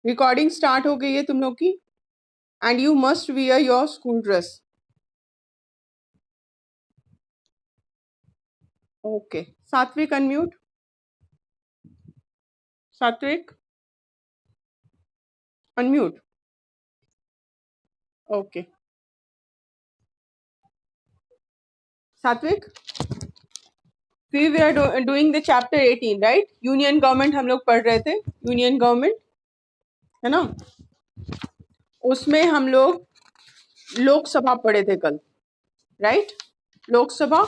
Recording start हो गई है तुम लोग की and you must wear your school dress. Okay. सात्विक अनम्यूट. सात्विक अनम्यूट. ओके. सात्विक, we were doing the chapter 18, right? Union government हम लोग पढ़ रहे थे. यूनियन गवर्नमेंट है ना. उसमें हम लोग लोकसभा पढ़े थे कल, राइट? लोकसभा.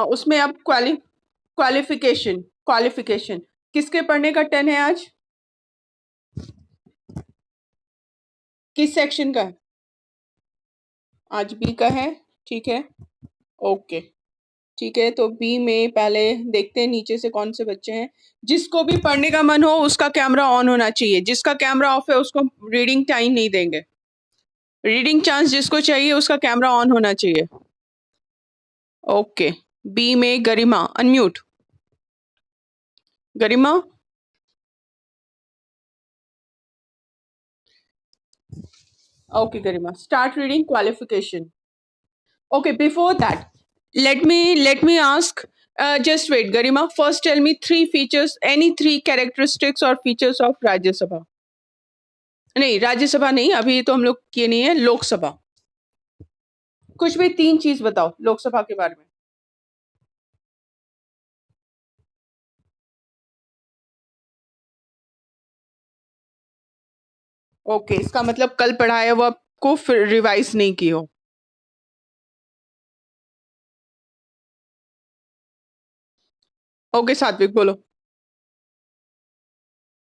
उसमें अब क्वालिफिकेशन. क्वालिफिकेशन किसके पढ़ने का टर्न है आज? किस सेक्शन का? आज बी का है. ठीक है. ओके. ठीक है, तो बी में पहले देखते हैं नीचे से कौन से बच्चे हैं. जिसको भी पढ़ने का मन हो उसका कैमरा ऑन होना चाहिए. जिसका कैमरा ऑफ है उसको रीडिंग टाइम नहीं देंगे. रीडिंग चांस जिसको चाहिए उसका कैमरा ऑन होना चाहिए. ओके. बी में Garima unmute. Garima. Okay Garima, start reading qualification. Okay, before that let me ask, just wait Garima, first tell me three features, any three characteristics or features of Rajya Sabha. नहीं, राज्यसभा नहीं, अभी तो हम लोग किए नहीं है. लोकसभा. कुछ भी तीन चीज बताओ लोकसभा के बारे में. ओके, इसका मतलब कल पढ़ाया वो आपको फिर रिवाइज नहीं की हो. ओके सात्विक बोलो.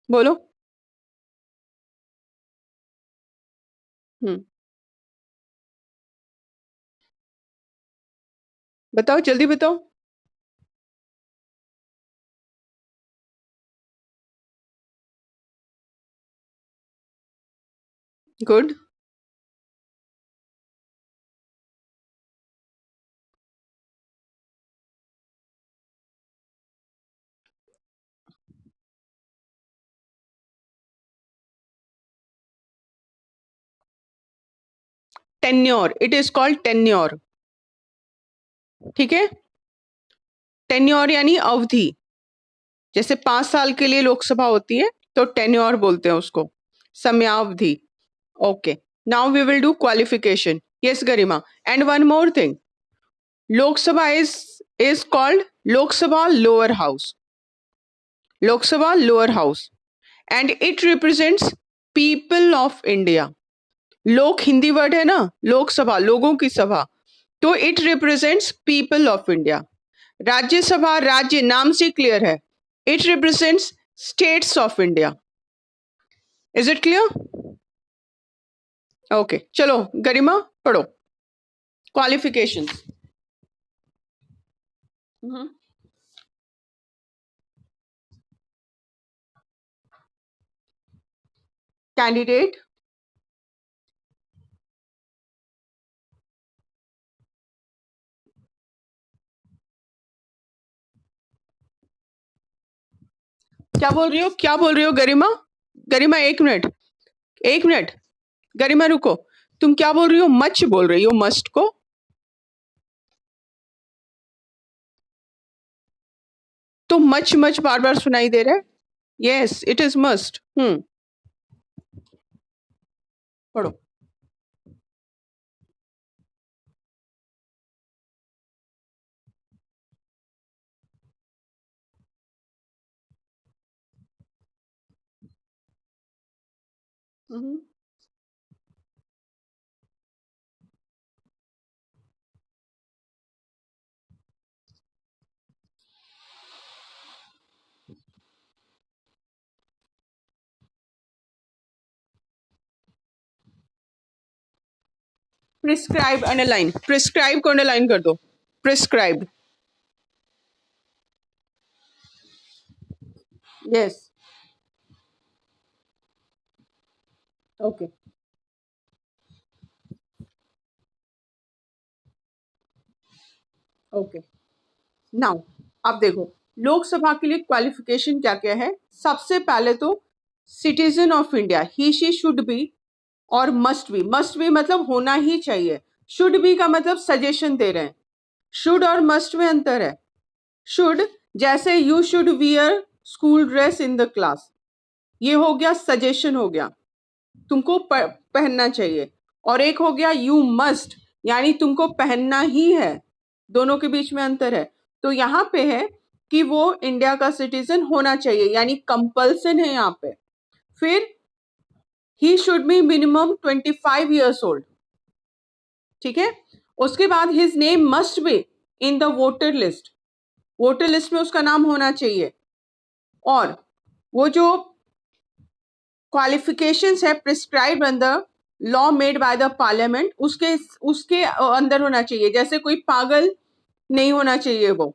बोलो. बताओ, जल्दी बताओ. Good. Tenure, it is called tenure. ठीक है. टेन्योर यानी अवधि. जैसे 5 साल के लिए लोकसभा होती है तो टेन्योर बोलते हैं उसको, समयावधि. Okay. Now we will do qualification. Yes Garima. And one more thing, Lok Sabha is called Lok Sabha lower house. Lok Sabha lower house and it represents people of India. लोक हिंदी वर्ड है ना, लोकसभा लोगों की सभा, तो it represents people of India. Rajya Sabha राज्य नाम से क्लियर है, it represents states of India. Is it clear? Okay, चलो गरिमा पढ़ो क्वालिफिकेशंस. कैंडिडेट. क्या बोल रही हो, क्या बोल रही हो गरिमा? गरिमा एक मिनट, एक मिनट. गरिमा रुको, तुम क्या बोल रही हो? मच बोल रही हो, मस्ट को. तो मच मच बार बार सुनाई दे रहा है. Yes, it is must. पढ़ो. प्रिस्क्राइब अंडरलाइन, प्रिस्क्राइब को अंडरलाइन कर दो. Prescribe. Yes. Okay. Okay. Now आप देखो लोकसभा के लिए क्वालिफिकेशन क्या क्या है. सबसे पहले तो citizen of India, he she should be और मस्ट बी मतलब होना ही चाहिए। शुड बी का मतलब सजेशन दे रहे हैं। शुड और मस्ट में अंतर है। शुड जैसे you should wear school dress in the class, ये हो गया सजेशन, हो गया तुमको पहनना चाहिए। और एक हो गया यू मस्ट, यानी तुमको पहनना ही है। दोनों के बीच में अंतर है। तो यहाँ पे है कि वो इंडिया का सिटीजन होना चाहिए, यानी कंपल्सन है यहाँ पे। फिर he should be minimum 25 years old, ठीक है। उसके बाद his name must be in the voter list, voter list में उसका नाम होना चाहिए। और वो जो क्वालिफिकेशंस है prescribe under law made by the parliament, उसके अंदर होना चाहिए। जैसे कोई पागल नहीं होना चाहिए, वो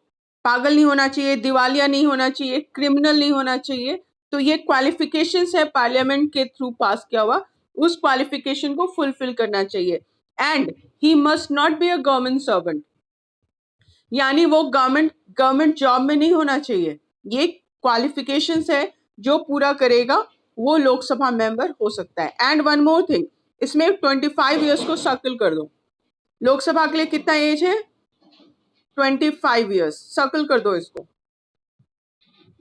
पागल नहीं होना चाहिए, दिवालिया नहीं होना चाहिए, क्रिमिनल नहीं होना चाहिए। तो ये क्वालिफिकेशंस है पार्लियामेंट के थ्रू पास किया हुआ, उस क्वालिफिकेशन को फुलफिल करना चाहिए। And he must not be a government servant, यानी वो गवर्नमेंट जॉब में नहीं होना चाहिए। ये क्वालिफिकेशंस है, जो पूरा करेगा वो लोकसभा मेंबर हो सकता है। एंड वन मोर थिंग, इसमें 25 years को सर्कल कर दो। लोकसभा के लिए कितना एज है? 25 years, सर्कल कर दो इसको।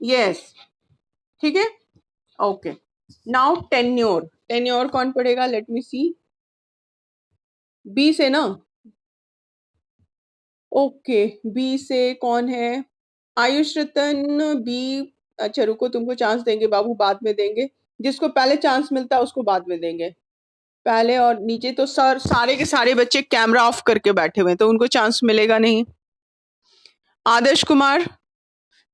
यस, ठीक है, ओके। नाउ टेन्योर, टेन्योर कौन पढ़ेगा? लेट मी सी, बी से ना, ओके, बी से कौन है? आयुष रतन बी। अच्छा रुको, तुमको चांस देंगे बाबू, बाद में देंगे। जिसको पहले चांस मिलता है उसको बाद में देंगे। पहले और नीचे तो सर सारे के सारे बच्चे कैमरा ऑफ करके बैठे हुए हैं, तो उनको चांस मिलेगा नहीं। आदर्श कुमार,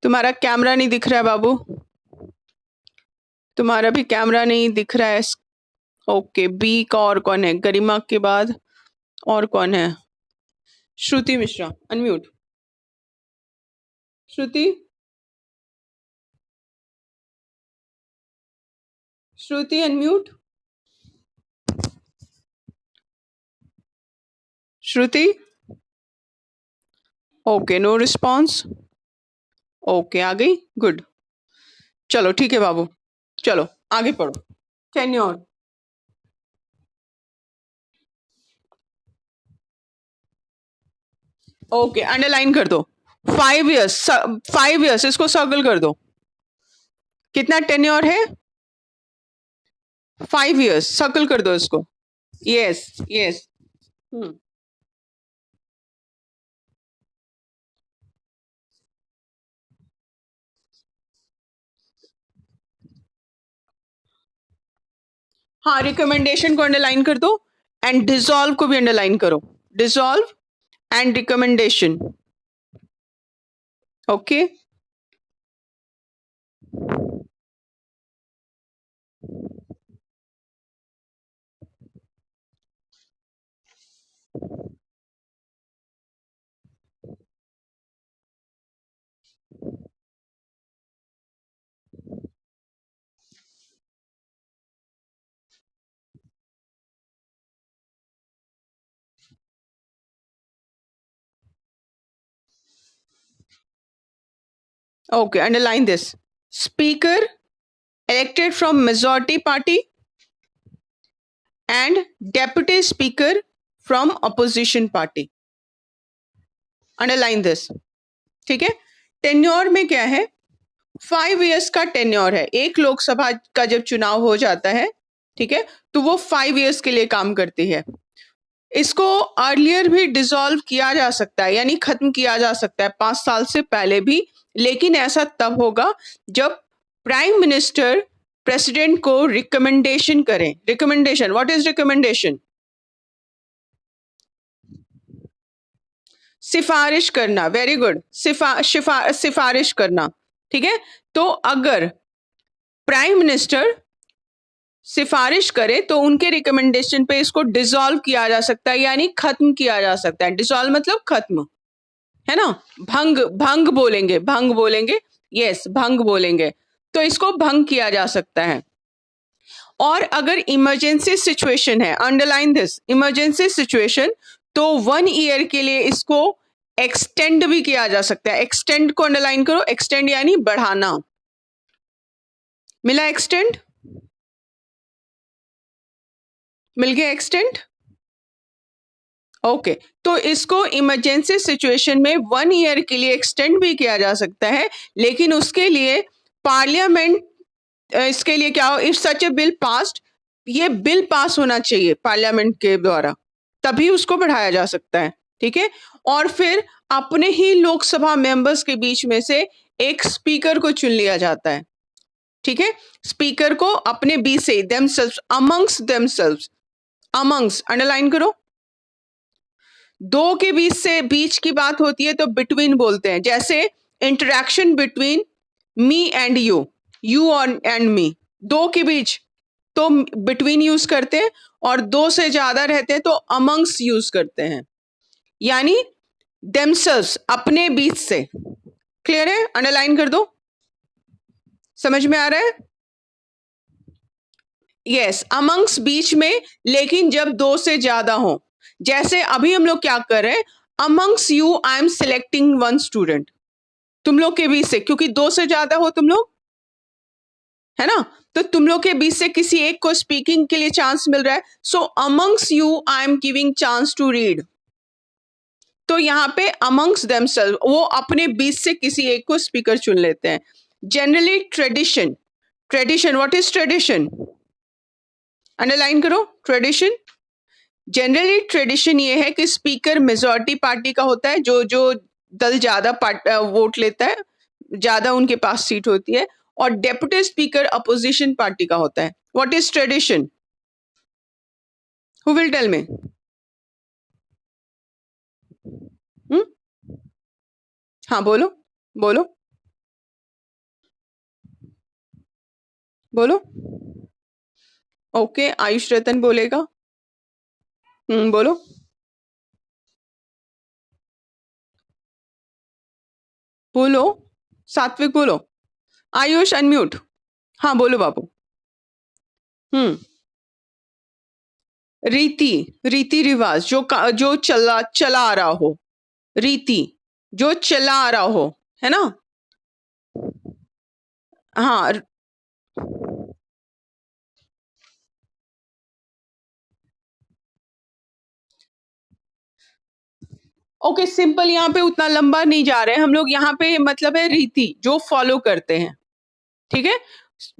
तुम्हारा कैमरा नहीं दिख रहा है बाबू, तुम्हारा भी कैमरा नहीं दिख रहा है। ओके, बी का और कौन है? गरिमा के बाद और कौन है? श्रुति मिश्रा, अनम्यूट। श्रुति, श्रुति अनम्यूट। श्रुति, ओके, नो रिस्पॉन्स। ओके, आ गई, गुड। चलो ठीक है बाबू, चलो आगे पढ़ो। टेन्योर, ओके, अंडरलाइन कर दो। 5 years, 5 years, इसको सर्कल कर दो। कितना टेन्योर है? 5 years, सर्कल कर दो इसको। यस यस, हाँ, रिकमेंडेशन को अंडरलाइन कर दो एंड डिसॉल्व को भी अंडरलाइन करो। Dissolve and recommendation, okay. Okay, underline this. Speaker elected from majority party and deputy speaker from opposition party. Underline this. ठीक है। टेन्योर में क्या है? 5 years का टेन्योर है। एक लोकसभा का जब चुनाव हो जाता है, ठीक है, तो वो 5 years के लिए काम करती है। इसको अर्लियर भी डिसॉल्व किया जा सकता है, यानी खत्म किया जा सकता है 5 साल से पहले भी, लेकिन ऐसा तब होगा जब प्राइम मिनिस्टर प्रेसिडेंट को रिकमेंडेशन करें। Recommendation, what is recommendation? सिफारिश करना। वेरी गुड, सिफारिश करना, ठीक है। तो अगर प्राइम मिनिस्टर सिफारिश करे तो उनके रिकमेंडेशन पे इसको डिसॉल्व किया जा सकता है, यानी खत्म किया जा सकता है। डिसॉल्व मतलब खत्म, है ना। भंग बोलेंगे, भंग बोलेंगे, यस, भंग बोलेंगे। तो इसको भंग किया जा सकता है। और अगर इमरजेंसी सिचुएशन है, अंडरलाइन दिस, इमरजेंसी सिचुएशन, तो 1 year के लिए इसको एक्सटेंड भी किया जा सकता है। एक्सटेंड को अंडरलाइन करो, एक्सटेंड यानी बढ़ाना। मिला एक्सटेंड? मिल गया एक्सटेंट? ओके, तो इसको इमरजेंसी सिचुएशन में 1 ईयर के लिए एक्सटेंड भी किया जा सकता है, लेकिन उसके लिए पार्लियामेंट इसके लिए क्या हो, if such A bill passed, ये बिल पास होना चाहिए पार्लियामेंट के द्वारा, तभी उसको बढ़ाया जा सकता है। ठीक है, और फिर अपने ही लोकसभा मेंबर्स के बीच में से एक स्पीकर को चुन लिया जाता है। ठीक है, स्पीकर को अपने बीच से, themselves, amongst themselves, amongst underline करो। दो के बीच से, बीच की बात होती है तो बिटवीन बोलते हैं, जैसे interaction between me and you, you और एंड मी, दो के बीच तो बिटवीन यूज करते हैं, और दो से ज्यादा रहते हैं तो अमंग्स यूज करते हैं, यानी देमसेल्व्स, अपने बीच से। क्लियर है? अंडरलाइन कर दो। समझ में आ रहा है? यस, अमंग्स बीच में, लेकिन जब दो से ज्यादा हो, जैसे अभी हम लोग क्या कर रहे हैं, amongst you I M selecting one student, तुम लोग के बीच से, क्योंकि दो से ज्यादा हो तुम लोग, है ना, तो तुम लोग के बीच से किसी एक को स्पीकिंग के लिए चांस मिल रहा है, so amongst you I am giving chance to read. तो यहाँ पे अमंग्स देमसेल्व, वो अपने बीच से किसी एक को स्पीकर चुन लेते हैं। Generally tradition, tradition, what is tradition? Underline करो, ट्रेडिशन। जनरली ट्रेडिशन ये है कि स्पीकर मेजॉरिटी पार्टी का होता है, जो जो दल ज्यादा वोट लेता है, ज्यादा उनके पास सीट होती है, और डेप्यूटी स्पीकर अपोजिशन पार्टी का होता है। What is tradition? Who will tell me? हाँ बोलो, बोलो, बोलो। ओके, आयुष रतन बोलेगा। बोलो। बोलो, सात्विक बोलो। आयुष अनम्यूट। हाँ बोलो बाबू। रीति, रीति रिवाज, जो चला चला आ रहा हो, रीति जो चला आ रहा हो, है ना? हाँ, ओके, सिंपल, यहाँ पे उतना लंबा नहीं जा रहे हैं हम लोग, यहाँ पे मतलब है रीति जो फॉलो करते हैं। ठीक है,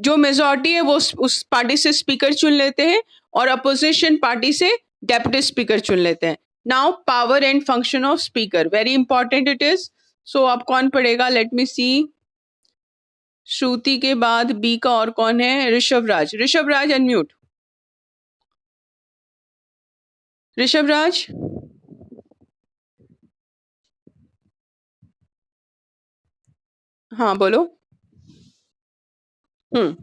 जो मेजॉरिटी है वो उस पार्टी से स्पीकर चुन लेते हैं, और अपोजिशन पार्टी से डेप्यूटी स्पीकर चुन लेते हैं। Now power and function of speaker, very important it is. So अब कौन पढ़ेगा? लेट मी सी। श्रुति के बाद बी का और कौन है? ऋषभ राज। ऋषभ राज अनम्यूट। ऋषभ राज, हाँ बोलो। हम्म,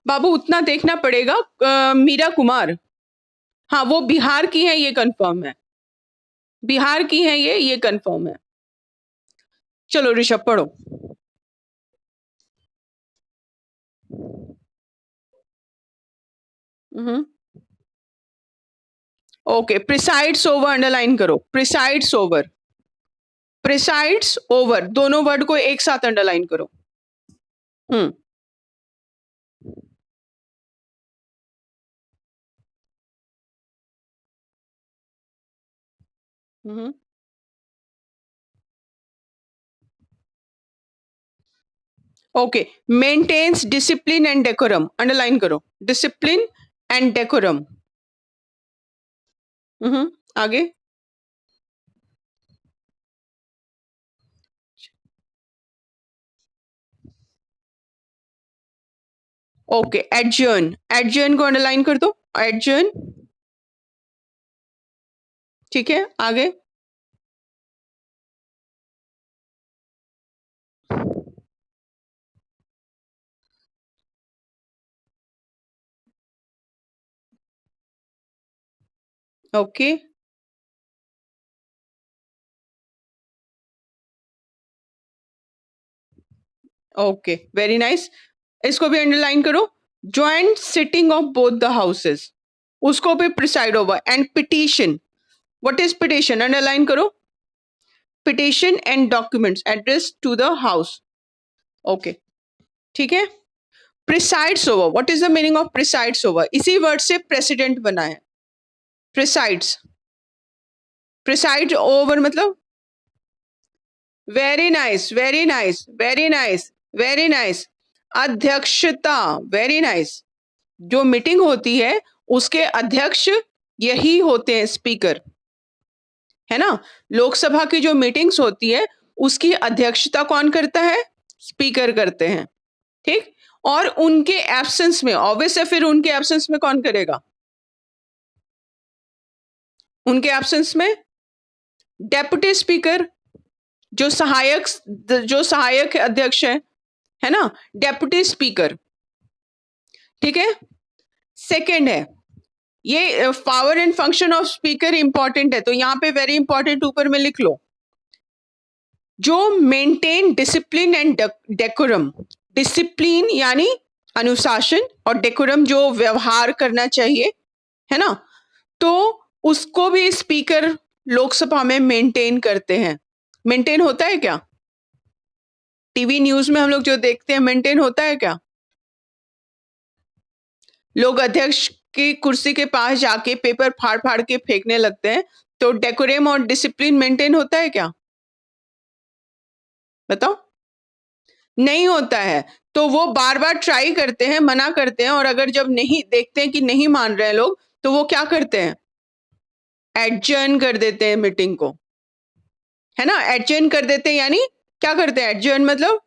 बाबू उतना देखना पड़ेगा। मीरा कुमार, हाँ वो बिहार की है, ये कंफर्म है, बिहार की है, ये कंफर्म है। चलो ऋषभ पढ़ो। ओके, प्रिसाइड्स ओवर अंडरलाइन करो, प्रिसाइड्स ओवर, प्रिसाइड्स ओवर, दोनों वर्ड को एक साथ अंडरलाइन करो। Hmm, okay, maintains discipline and decorum, underline करो, डिसिप्लिन एंड डेकोरम। आगे। ओके, एडजर्न, एडजर्न को अंडरलाइन कर दो, एडजर्न। ठीक है, आगे। ओके, ओके, वेरी नाइस, इसको भी अंडरलाइन करो। Joint sitting of both the houses, उसको भी preside over, and petition, what is petition? Underline करो। Petition and documents address to the house. Okay, ठीक है। Presides over, what is the meaning of presides over? इसी word से president बना है। Presides, preside over मतलब, very nice, very nice, very nice, very nice, अध्यक्षता, very nice. जो meeting होती है उसके अध्यक्ष यही होते हैं, स्पीकर, है ना। लोकसभा की जो मीटिंग्स होती है उसकी अध्यक्षता कौन करता है? स्पीकर करते हैं, ठीक। और उनके एब्सेंस में, ऑब्वियस है, फिर उनके एब्सेंस में कौन करेगा? उनके एब्सेंस में डेप्यूटी स्पीकर, जो सहायक अध्यक्ष है ना, डेप्यूटी स्पीकर, ठीक है। सेकंड है, ये power and function of speaker important है, तो यहां पे वेरी इंपॉर्टेंट ऊपर में लिख लो, जो maintain discipline and decorum. Discipline यानी अनुशासन, और डेकोरम जो व्यवहार करना चाहिए, है ना, तो उसको भी स्पीकर लोकसभा में मेंटेन करते हैं। मेंटेन होता है क्या? टीवी न्यूज में हम लोग जो देखते हैं, मेंटेन होता है क्या? लोग अध्यक्ष की कुर्सी के पास जाके पेपर फाड़ फाड़ के फेंकने लगते हैं, तो डेकोरम और डिसिप्लिन मेंटेन होता है क्या? बताओ, नहीं होता है। तो वो बार बार ट्राई करते हैं, मना करते हैं, और अगर जब नहीं देखते हैं कि नहीं मान रहे हैं लोग, तो वो क्या करते हैं? एडजर्न कर देते हैं मीटिंग को, है ना। एडजर्न कर देते हैं यानी क्या करते हैं? एडजर्न मतलब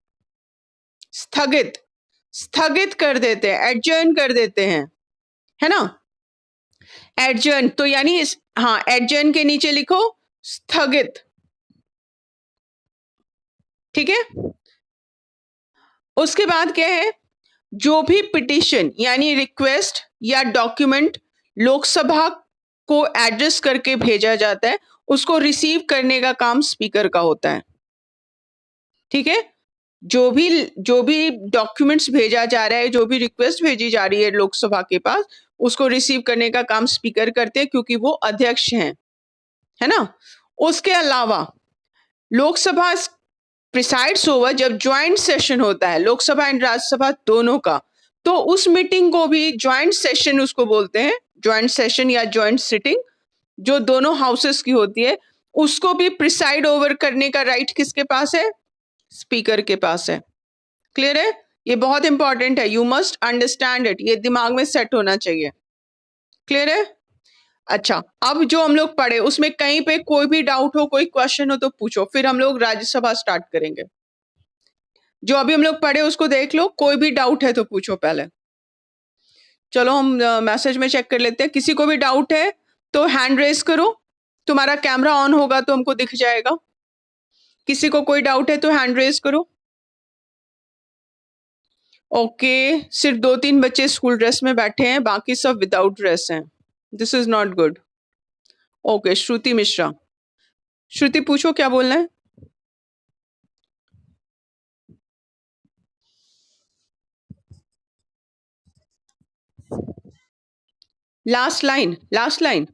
स्थगित, स्थगित कर देते हैं, एडजर्न कर देते हैं, है ना। एडजर्न तो यानी हाँ, एडजर्न के नीचे लिखो स्थगित, ठीक है। उसके बाद क्या है? जो भी पिटिशन यानी रिक्वेस्ट या डॉक्यूमेंट लोकसभा को एड्रेस करके भेजा जाता है, उसको रिसीव करने का काम स्पीकर का होता है, ठीक है। जो भी डॉक्यूमेंट्स भेजा जा रहा है, जो भी रिक्वेस्ट भेजी जा रही है लोकसभा के पास, उसको रिसीव करने का काम स्पीकर करते हैं, क्योंकि वो अध्यक्ष हैं, है ना। उसके अलावा लोकसभा प्रिसाइड्स ओवर, जब ज्वाइंट सेशन होता है लोकसभा एंड राज्यसभा दोनों का, तो उस मीटिंग को भी ज्वाइंट सेशन उसको बोलते हैं। ज्वाइंट सेशन या ज्वाइंट सिटिंग जो दोनों हाउसेस की होती है, उसको भी प्रिसाइड ओवर करने का राइट किसके पास है? स्पीकर के पास है। क्लियर है? ये बहुत इंपॉर्टेंट है, यू मस्ट अंडरस्टैंड इट, ये दिमाग में सेट होना चाहिए। क्लियर है? अच्छा, अब जो हम लोग पढ़े उसमें कहीं पे कोई भी डाउट हो, कोई क्वेश्चन हो तो पूछो, फिर हम लोग राज्यसभा स्टार्ट करेंगे। जो अभी हम लोग पढ़े उसको देख लो, कोई भी डाउट है तो पूछो पहले। चलो हम मैसेज में चेक कर लेते हैं, किसी को भी डाउट है तो हैंड रेज करो, तुम्हारा कैमरा ऑन होगा तो हमको दिख जाएगा। किसी को कोई डाउट है तो हैंड रेज करो। ओके, सिर्फ 2-3 बच्चे स्कूल ड्रेस में बैठे हैं, बाकी सब विदाउट ड्रेस हैं। This is not good. Okay, Shruti Mishra, Shruti पूछो क्या बोलना है। Last line, last line,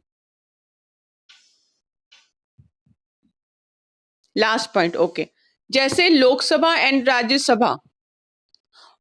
last point. Okay, जैसे लोकसभा एंड राज्यसभा,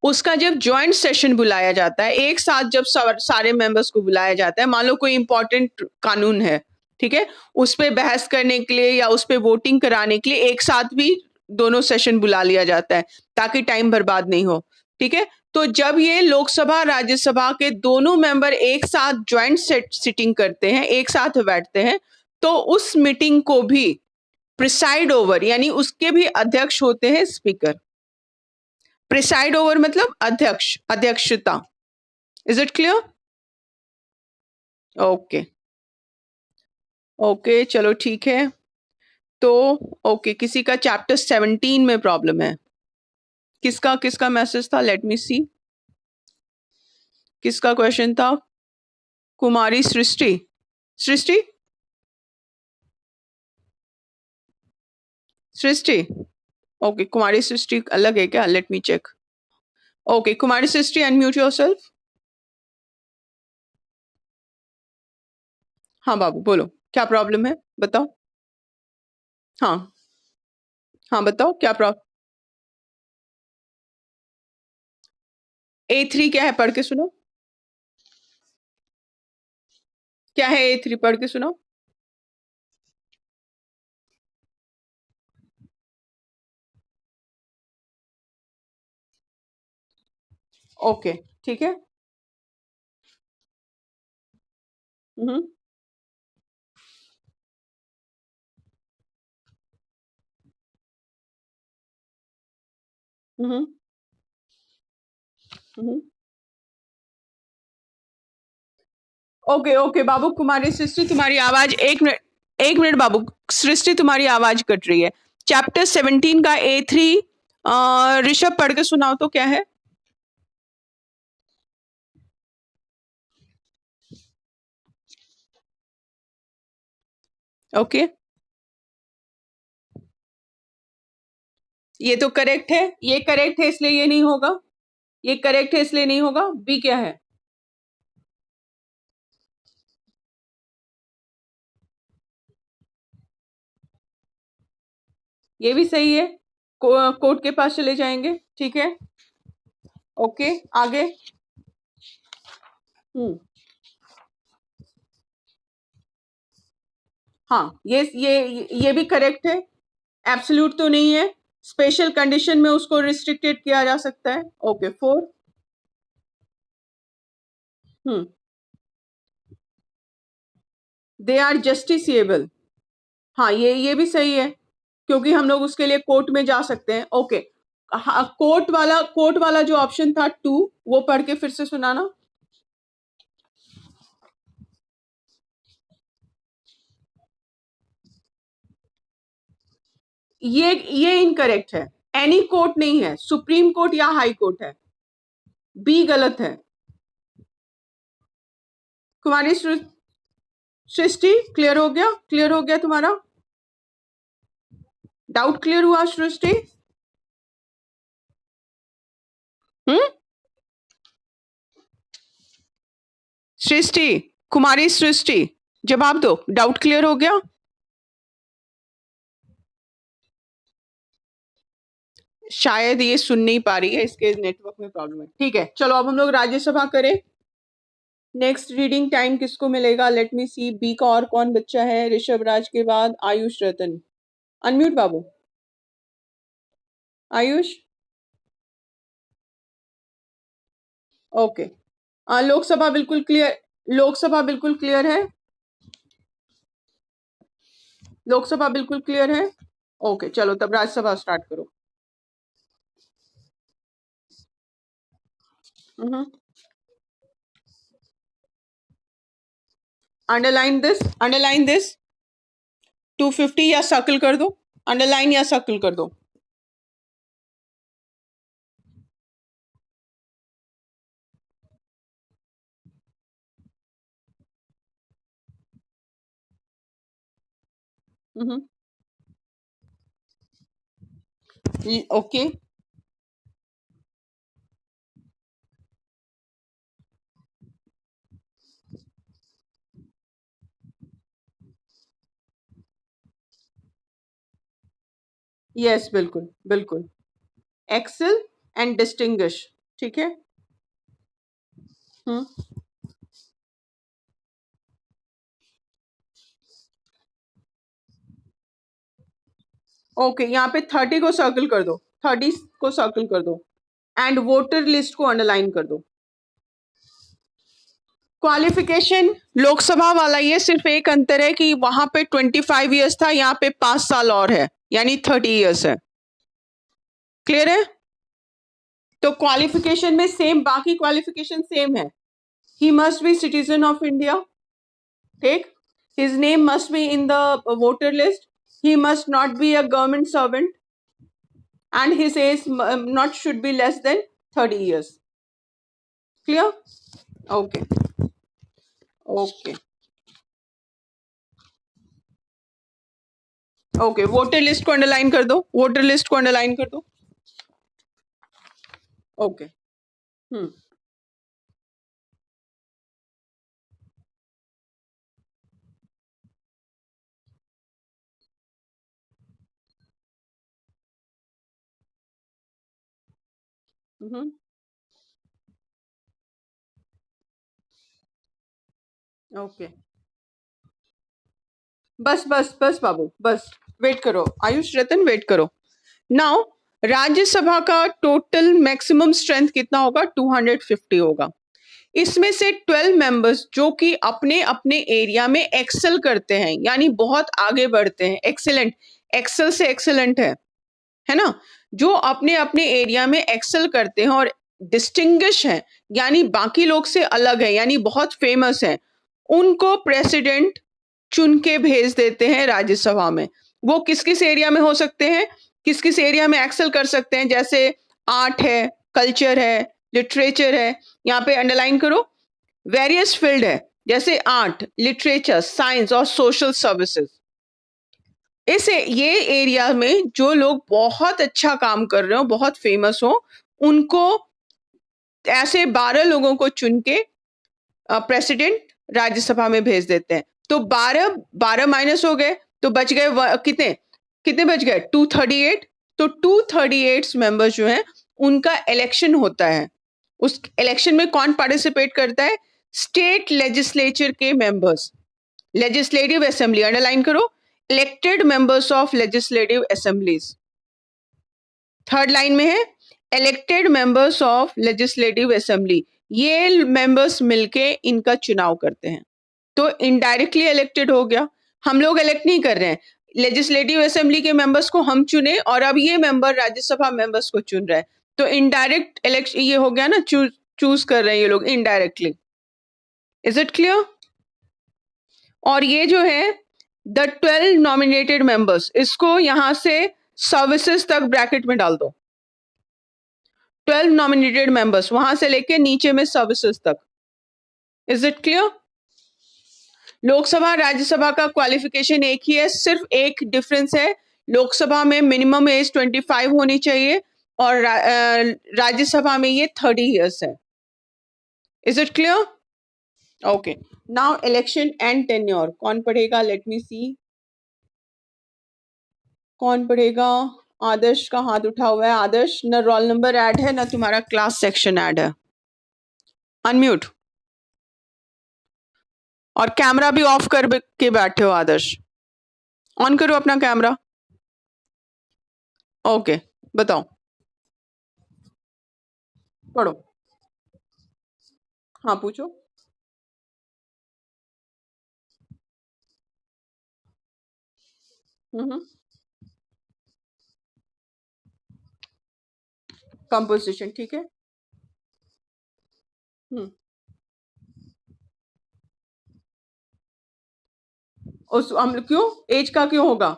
उसका जब ज्वाइंट सेशन बुलाया जाता है, एक साथ जब सारे मेंबर्स को बुलाया जाता है, मान लो कोई इंपॉर्टेंट कानून है, ठीक है, उस पर बहस करने के लिए या उस पर वोटिंग कराने के लिए एक साथ भी दोनों सेशन बुला लिया जाता है, ताकि टाइम बर्बाद नहीं हो, ठीक है। तो जब ये लोकसभा राज्यसभा के दोनों मेंबर एक साथ ज्वाइंट सिटिंग करते हैं, एक साथ बैठते हैं, तो उस मीटिंग को भी प्रिसाइड ओवर यानी उसके भी अध्यक्ष होते हैं स्पीकर। प्रिसाइड ओवर मतलब अध्यक्ष, अध्यक्षता। Is it clear? Okay, okay, चलो ठीक है। तो ओके, किसी का चैप्टर 17 में प्रॉब्लम है। किसका किसका मैसेज था? लेट मी सी, किसका क्वेश्चन था? कुमारी सृष्टि, सृष्टि, सृष्टि। ओके, कुमारी सृष्टि अलग है क्या? Let me check. Okay, Kumari Srishti, unmute yourself. हाँ बाबू बोलो, क्या प्रॉब्लम है बताओ। हाँ, हाँ बताओ क्या प्रॉब्लम। A3 क्या है, पढ़ के सुनो। क्या है A3, पढ़ के सुनो। ओके, ठीक है। हम्म। हम्म। हम्म। ओके ओके बाबू, कुमारी सृष्टि तुम्हारी आवाज, 1 मिनट, 1 मिनट बाबू। सृष्टि तुम्हारी आवाज कट रही है। चैप्टर 17 का A3 ऋषभ पढ़ के सुनाओ तो, क्या है। ओके, ये तो करेक्ट है, ये करेक्ट है इसलिए ये नहीं होगा। ये करेक्ट है इसलिए नहीं होगा। बी क्या है। ये भी सही है। कोर्ट के पास चले जाएंगे, ठीक है। ओके, आगे। हम्म। हाँ, ये भी करेक्ट है। एब्सोल्यूट तो नहीं है। स्पेशल कंडीशन में उसको रिस्ट्रिक्टेड किया जा सकता है। Okay, 4। Hmm. They are justiciable. हाँ, ये भी सही है, क्योंकि हम लोग उसके लिए कोर्ट में जा सकते हैं। ओके। हाँ, कोर्ट वाला जो ऑप्शन था 2, वो पढ़ के फिर से सुनाना। ये इनकरेक्ट है। एनी कोर्ट नहीं है, सुप्रीम कोर्ट या हाई कोर्ट है। बी गलत है। कुमारी सृष्टि, क्लियर हो गया, क्लियर हो गया तुम्हारा डाउट, क्लियर हुआ सृष्टि। हम्म। सृष्टि, कुमारी सृष्टि, जवाब दो, डाउट क्लियर हो गया। शायद ये सुन नहीं पा रही है, इसके नेटवर्क में प्रॉब्लम है। ठीक है, चलो अब हम लोग राज्यसभा करें। नेक्स्ट रीडिंग टाइम किसको मिलेगा, लेट मी सी। बी का और कौन बच्चा है ऋषभ राज के बाद। आयुष रतन, अनम्यूट बाबू। आयुष, ओके। लोकसभा बिल्कुल क्लियर, लोकसभा बिल्कुल क्लियर है। लोकसभा बिल्कुल क्लियर है। ओके, चलो तब राज्यसभा स्टार्ट करो। Underline this, underline this. 250 या सर्कल कर दो। अंडरलाइन या सर्कल कर दो। ओके। यस, बिल्कुल बिल्कुल। एक्सेल एंड डिस्टिंग्विश, ठीक है। हम्म। ओके, यहाँ पे 30 को सर्कल कर दो, 30 को सर्कल कर दो। एंड वोटर लिस्ट को अंडरलाइन कर दो। क्वालिफिकेशन लोकसभा वाला, ये सिर्फ एक अंतर है कि वहां पे 25 ईयर्स था, यहाँ पे 5 साल और है, यानी 30 ईयर्स है। क्लियर है। तो क्वालिफिकेशन में सेम, बाकी क्वालिफिकेशन सेम है। He must be citizen of India, ठीक। His name must be in the voter list. He must not be a government servant, and his age not should be less than 30 years. Clear? Okay, okay, okay. Voter list को underline कर दो, voter list को underline कर दो। Okay. हम्म। हम्म, okay, बस बस बस बाबू, बस वेट करो, आयुष रतन वेट करो। नाउ राज्यसभा का टोटल मैक्सिमम स्ट्रेंथ कितना होगा? 250 होगा। इसमें से 12 मेंबर्स जो कि अपने अपने एरिया में एक्सेल करते हैं, यानी बहुत आगे बढ़ते हैं, एक्सेलेंट, एक्सेल से एक्सेलेंट है ना, जो अपने अपने एरिया में एक्सेल करते हैं और डिस्टिंग्विश हैं, यानी बाकी लोग से अलग है, यानी बहुत फेमस है, उनको प्रेसिडेंट चुन के भेज देते हैं राज्यसभा में। वो किस किस एरिया में हो सकते हैं, किस किस एरिया में एक्सेल कर सकते हैं? जैसे आर्ट है, कल्चर है, लिटरेचर है, यहाँ पे अंडरलाइन करो, वेरियस फील्ड है, जैसे आर्ट, लिटरेचर, साइंस और सोशल सर्विसेज। इस ये एरिया में जो लोग बहुत अच्छा काम कर रहे हो, बहुत फेमस हो, उनको ऐसे 12 लोगों को चुन के प्रेसिडेंट राज्यसभा में भेज देते हैं। तो 12 12 माइनस हो गए तो बच गए कितने, कितने बच गए? 238। तो 238 मेंबर्स जो हैं उनका इलेक्शन होता है। उस इलेक्शन में कौन पार्टिसिपेट करता है? स्टेट लेजिस्लेचर के मेंबर्स, लेजिस्लेटिव असेंबली, अंडरलाइन करो, elected members of legislative assemblies. Third line में है elected members of legislative assembly, ये मेंबर्स मिलके इनका चुनाव करते हैं। तो इनडायरेक्टली इलेक्टेड हो गया, हम लोग इलेक्ट नहीं कर रहे हैं, लेजिस्लेटिव असेंबली के मेंबर्स को हम चुने और अब ये मेंबर राज्यसभा मेंबर्स को चुन रहे हैं, तो इनडायरेक्ट इलेक्शन ये हो गया ना, चूज कर रहे हैं ये लोग इनडायरेक्टली। Is it clear? और ये जो है द 12 नॉमिनेटेड मेंबर्स, इसको यहां से सर्विसेज तक ब्रैकेट में डाल दो। 12 नॉमिनेटेड मेंबर्स वहां से लेके नीचे में सर्विसेज तक। Is it clear? Lok Sabha Rajya Sabha का क्वालिफिकेशन एक ही है, सिर्फ एक डिफरेंस है, लोकसभा में मिनिमम एज 25 होनी चाहिए और राज्यसभा में ये 30 इयर्स है। Is it clear? Okay, now election and tenure कौन पढ़ेगा? लेट मी सी, कौन पढ़ेगा? आदर्श का हाथ उठा हुआ है। आदर्श, न रोल नंबर ऐड है ना तुम्हारा क्लास सेक्शन ऐड है। अनम्यूट और कैमरा भी ऑफ कर के बैठे हो। आदर्श, ऑन करो अपना कैमरा। ओके, बताओ, पढ़ो। हाँ पूछो। कंपोजिशन, ठीक है। हम्म, उस हम क्यों, एज का क्यों होगा?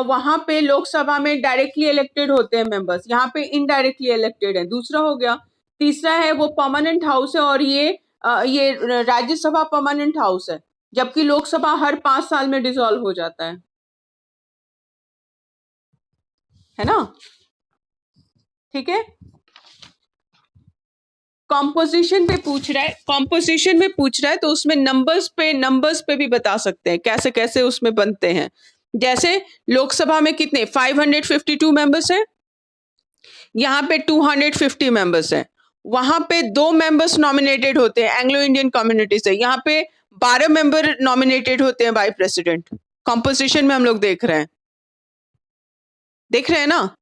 वहां पे लोकसभा में डायरेक्टली इलेक्टेड होते हैं मेंबर्स, यहाँ पे इनडायरेक्टली इलेक्टेड है, दूसरा हो गया। तीसरा है वो परमानेंट हाउस है और ये राज्यसभा परमानेंट हाउस है, जबकि लोकसभा हर 5 साल में डिसॉल्व हो जाता है ना? ठीक है। कॉम्पोजिशन पे पूछ रहा है, कॉम्पोजिशन में पूछ रहा है तो उसमें नंबर्स पे भी बता सकते हैं कैसे कैसे उसमें बनते हैं। जैसे लोकसभा में कितने 552 मेंबर्स हैं, यहाँ पे 250 मेंबर्स हैं, वहां पे 2 मेंबर्स नॉमिनेटेड होते हैं एंग्लो इंडियन कम्युनिटी से, यहाँ पे 12 मेंबर नॉमिनेटेड होते हैं बाय प्रेसिडेंट। कॉम्पोजिशन में हम लोग देख रहे हैं ना?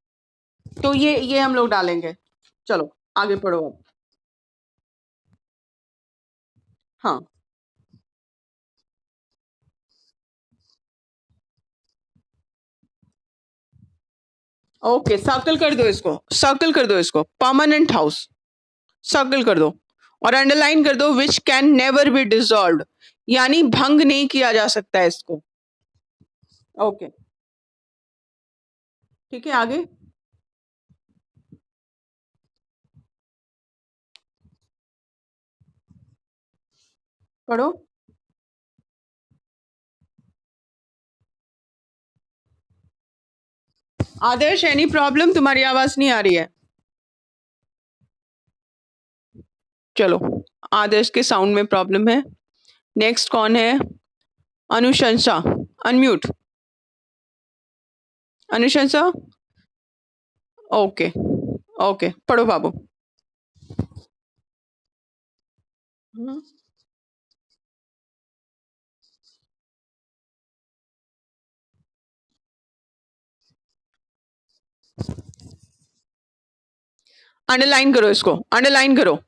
तो ये हम लोग डालेंगे। चलो आगे पढ़ो अब। हाँ, ओके, सर्कल कर दो इसको, सर्कल कर दो इसको, परमानेंट हाउस सर्कल कर दो और अंडरलाइन कर दो which can never be dissolve, यानी भंग नहीं किया जा सकता है इसको। ओके, ठीक है, आगे पढ़ो। आदर्श, एनी प्रॉब्लम? तुम्हारी आवाज नहीं आ रही है। चलो, आदर्श के साउंड में प्रॉब्लम है। नेक्स्ट कौन है? अनुशंसा, अनम्यूट। अनुशंसा, ओके, ओके, पढ़ो बाबू। अंडरलाइन करो, इसको अंडरलाइन करो।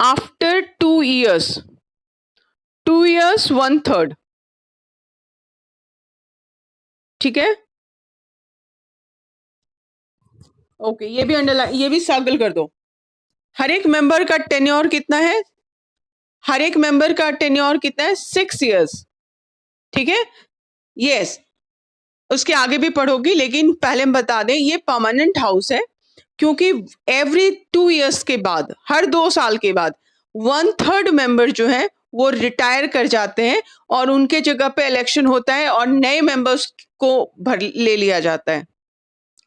आफ्टर 2 years, 2 years 1/3, ठीक है। ओके, ये भी अंडरलाइन, ये भी सर्कल कर दो। हर एक मेंबर का टेन्योर कितना है? हर एक मेंबर का टेन्योर कितना है? 6 years, ठीक है। यस, उसके आगे भी पढ़ोगी, लेकिन पहले हम बता दें ये परमानेंट हाउस है, क्योंकि एवरी 2 years के बाद, हर 2 साल के बाद 1/3 मेंबर जो है वो रिटायर कर जाते हैं और उनके जगह पे इलेक्शन होता है और नए मेंबर्स को भर ले लिया जाता है।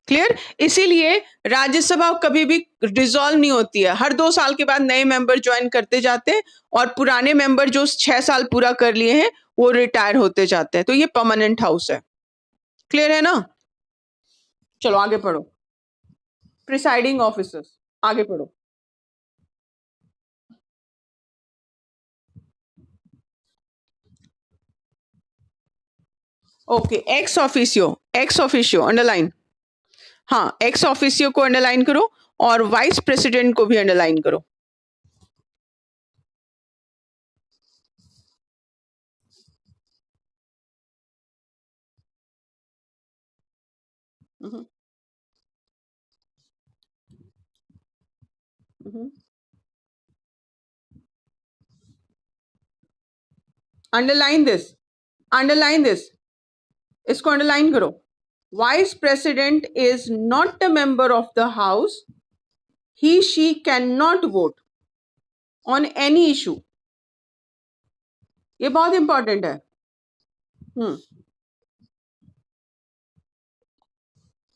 क्लियर? इसीलिए राज्यसभा कभी भी डिसॉल्व नहीं होती है, हर 2 साल के बाद नए मेंबर ज्वाइन करते जाते हैं और पुराने मेंबर जो 6 साल पूरा कर लिए हैं वो रिटायर होते जाते हैं। तो ये परमानेंट हाउस है। क्लियर है ना? चलो आगे पढ़ो। प्रिसाइडिंग ऑफिसर्स, आगे पढ़ो। Okay, ex officio, ex officio underline. हाँ, एक्स ऑफिसियो को अंडरलाइन करो और वाइस प्रेसिडेंट को भी अंडरलाइन करो। अंडरलाइन दिस, अंडरलाइन दिस, इसको अंडरलाइन करो। Vice president is not a member of the house, he she can not vote on any issue. ये बहुत इंपॉर्टेंट है।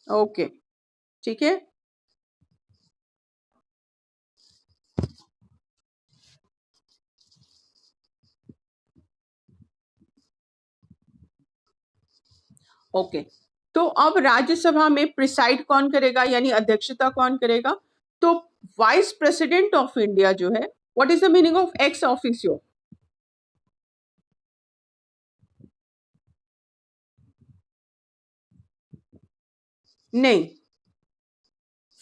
ओके, ठीक है। ओके, तो अब राज्यसभा में प्रिसाइड कौन करेगा, यानी अध्यक्षता कौन करेगा? तो वाइस प्रेसिडेंट ऑफ इंडिया जो है, what is the meaning of ex officio? नहीं,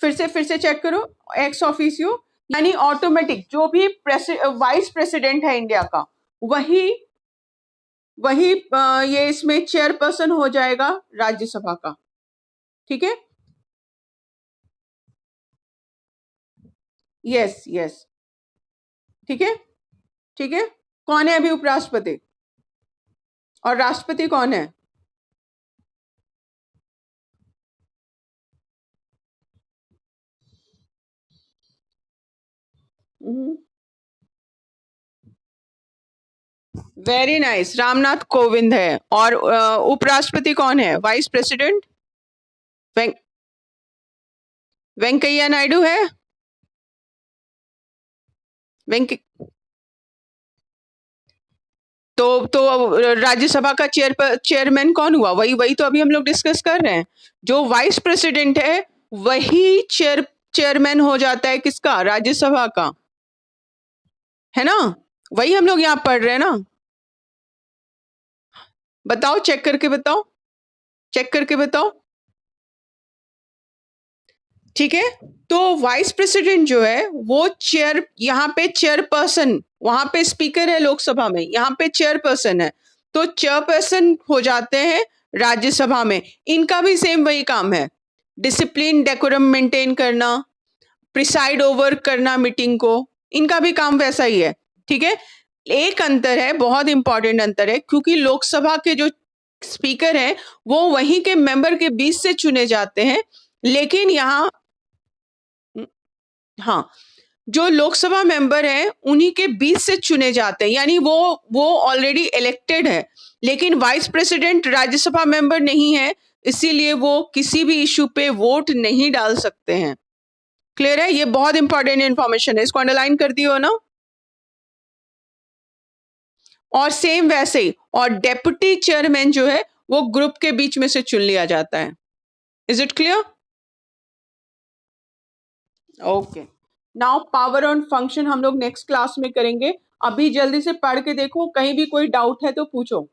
फिर से चेक करो। एक्स ऑफिसियो यानी ऑटोमेटिक जो भी वाइस प्रेसिडेंट है इंडिया का, वही वही ये इसमें चेयरपर्सन हो जाएगा राज्यसभा का। ठीक है, यस यस, ठीक है, ठीक है। कौन है अभी उपराष्ट्रपति और राष्ट्रपति कौन है? वेरी नाइस, रामनाथ कोविंद है। और उपराष्ट्रपति कौन है? वाइस प्रेसिडेंट वेंकैया नायडू है। वेंक तो राज्यसभा का चेयरमैन कौन हुआ? वही वही तो अभी हम लोग डिस्कस कर रहे हैं। जो वाइस प्रेसिडेंट है वही चेयरमैन हो जाता है किसका? राज्यसभा का, है ना? वही हम लोग यहाँ पढ़ रहे हैं ना। बताओ, चेक करके बताओ, चेक करके बताओ। ठीक है, तो वाइस प्रेसिडेंट जो है वो यहाँ पे चेयरपर्सन, वहां पे स्पीकर है लोकसभा में, यहाँ पे चेयरपर्सन है, तो चेयरपर्सन हो जाते हैं राज्यसभा में। इनका भी सेम वही काम है, डिसिप्लिन डेकोरम मेंटेन करना, प्रिसाइड ओवर करना मीटिंग को, इनका भी काम वैसा ही है। ठीक है, एक अंतर है, बहुत इंपॉर्टेंट अंतर है, क्योंकि लोकसभा के जो स्पीकर हैं वो वहीं के मेंबर के बीच से चुने जाते हैं, लेकिन यहाँ हाँ, जो लोकसभा मेंबर हैं उन्हीं के बीच से चुने जाते हैं, यानी वो ऑलरेडी इलेक्टेड है, लेकिन वाइस प्रेसिडेंट राज्यसभा मेंबर नहीं है, इसीलिए वो किसी भी इशू पे वोट नहीं डाल सकते हैं। क्लियर है? ये बहुत इंपॉर्टेंट इंफॉर्मेशन है, इसको अंडरलाइन कर दियो ना। और सेम वैसे ही, और डेप्यूटी चेयरमैन जो है वो ग्रुप के बीच में से चुन लिया जाता है। Is it clear? Okay, now power and function हम लोग नेक्स्ट क्लास में करेंगे। अभी जल्दी से पढ़ के देखो, कहीं भी कोई डाउट है तो पूछो।